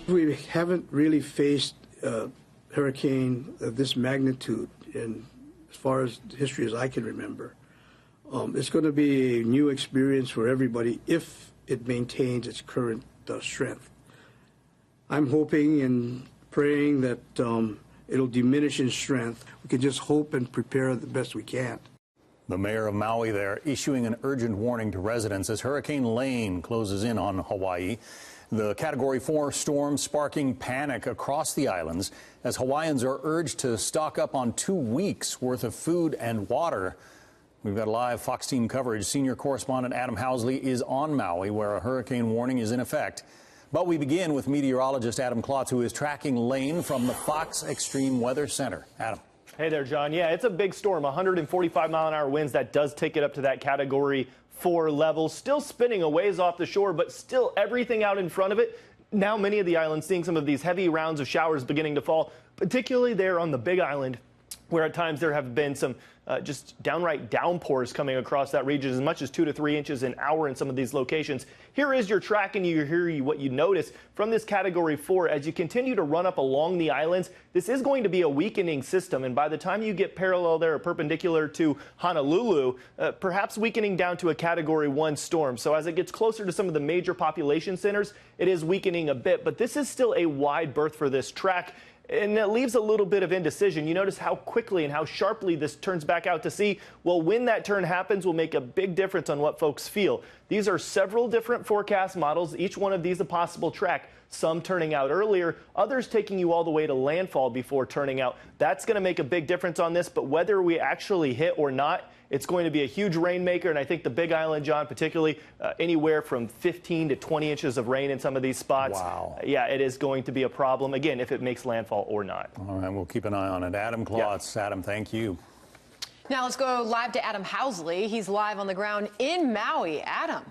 We haven't really faced a hurricane of this magnitude in as far as history as I can remember. It's going to be a new experience for everybody if it maintains its current strength. I'm hoping and praying that it'll diminish in strength. We can just hope and prepare the best we can. The mayor of Maui there issuing an urgent warning to residents as Hurricane Lane closes in on Hawaii. The Category 4 storm sparking panic across the islands as Hawaiians are urged to stock up on 2 weeks worth of food and water. We've got live Fox team coverage. Senior correspondent Adam Housley is on Maui, where a hurricane warning is in effect. But we begin with meteorologist Adam Klotz, who is tracking Lane from the Fox Extreme Weather Center. Adam. Hey there, John. Yeah, it's a big storm, 145-mile-an-hour winds. That does take it up to that Category 4 level. Still spinning a ways off the shore, but still everything out in front of it. Now many of the islands seeing some of these heavy rounds of showers beginning to fall, particularly there on the Big Island, where at times there have been some just downright downpours coming across that region, as much as 2 to 3 inches an hour in some of these locations. Here is your track, and what you notice from this Category 4 as you continue to run up along the islands. This is going to be a weakening system, and by the time you get parallel there or perpendicular to Honolulu, perhaps weakening down to a Category 1 storm. So as it gets closer to some of the major population centers, it is weakening a bit, but this is still a wide berth for this track. And it leaves a little bit of indecision. You notice how quickly and how sharply this turns back out to sea. Well, when that turn happens will make a big difference on what folks feel. These are several different forecast models, each one of these a possible track. Some turning out earlier, others taking you all the way to landfall before turning out. That's going to make a big difference on this, but whether we actually hit or not, it's going to be a huge rainmaker, and I think the Big Island, John, particularly anywhere from 15 to 20 inches of rain in some of these spots. Wow. Yeah, it is going to be a problem, again, if it makes landfall or not. All right, we'll keep an eye on it. Adam Klotz. Adam, thank you. Now let's go live to Adam Housley. He's live on the ground in Maui. Adam.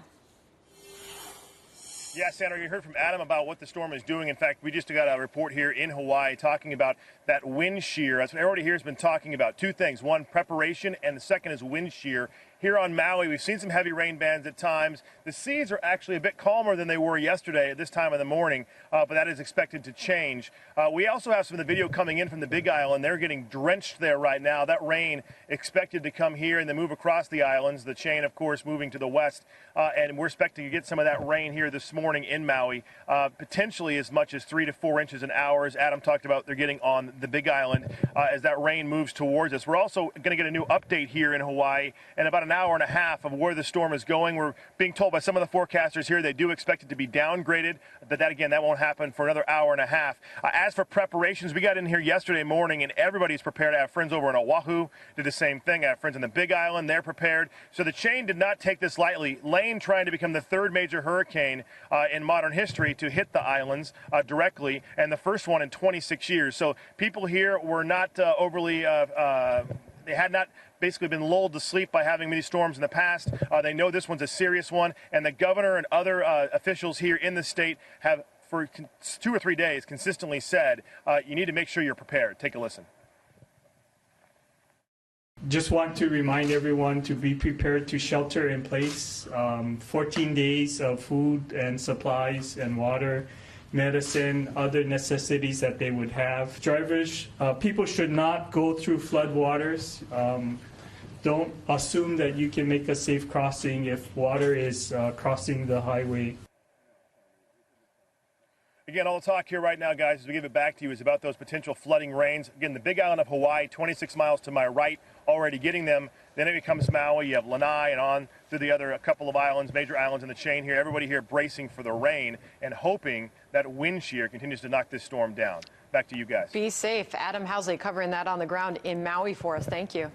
Yeah, Sandra, you heard from Adam about what the storm is doing. In fact, we just got a report here in Hawaii talking about that wind shear. As everybody here has been talking about, two things. One, preparation, and the second is wind shear. Here on Maui, we've seen some heavy rain bands at times. The seas are actually a bit calmer than they were yesterday at this time of the morning, but that is expected to change. We also have some of the video coming in from the Big Island. They're getting drenched there right now. That rain expected to come here and then move across the islands. The chain, of course, moving to the west, and we're expecting to get some of that rain here this morning in Maui, potentially as much as 3 to 4 inches an hour, as Adam talked about. They're getting on the Big Island as that rain moves towards us. We're also going to get a new update here in Hawaii in about an hour and a half of where the storm is going. We're being told by some of the forecasters here they do expect it to be downgraded, but that won't happen for another hour and a half. As for preparations, we got in here yesterday morning and everybody's prepared. I have friends over in Oahu, did the same thing. I have friends on the Big Island, they're prepared. So the chain did not take this lightly. Lane trying to become the third major hurricane in modern history to hit the islands directly, and the first one in 26 years. So people here were not overly they had not basically been lulled to sleep by having many storms in the past. They know this one's a serious one, and the governor and other officials here in the state have, for 2 or 3 days, consistently said, you need to make sure you're prepared. Take a listen. Just want to remind everyone to be prepared to shelter in place. 14 days of food and supplies and water, medicine, other necessities that they would have. Drivers, people should not go through flood waters. Don't assume that you can make a safe crossing if water is crossing the highway. Again, all the talk here right now, guys, as we give it back to you, is about those potential flooding rains. Again, the Big Island of Hawaii, 26 miles to my right, already getting them. Then it becomes Maui. You have Lanai and on through the other couple of islands, major islands in the chain here. Everybody here bracing for the rain and hoping that wind shear continues to knock this storm down. Back to you guys. Be safe. Adam Housley covering that on the ground in Maui for us. Thank you.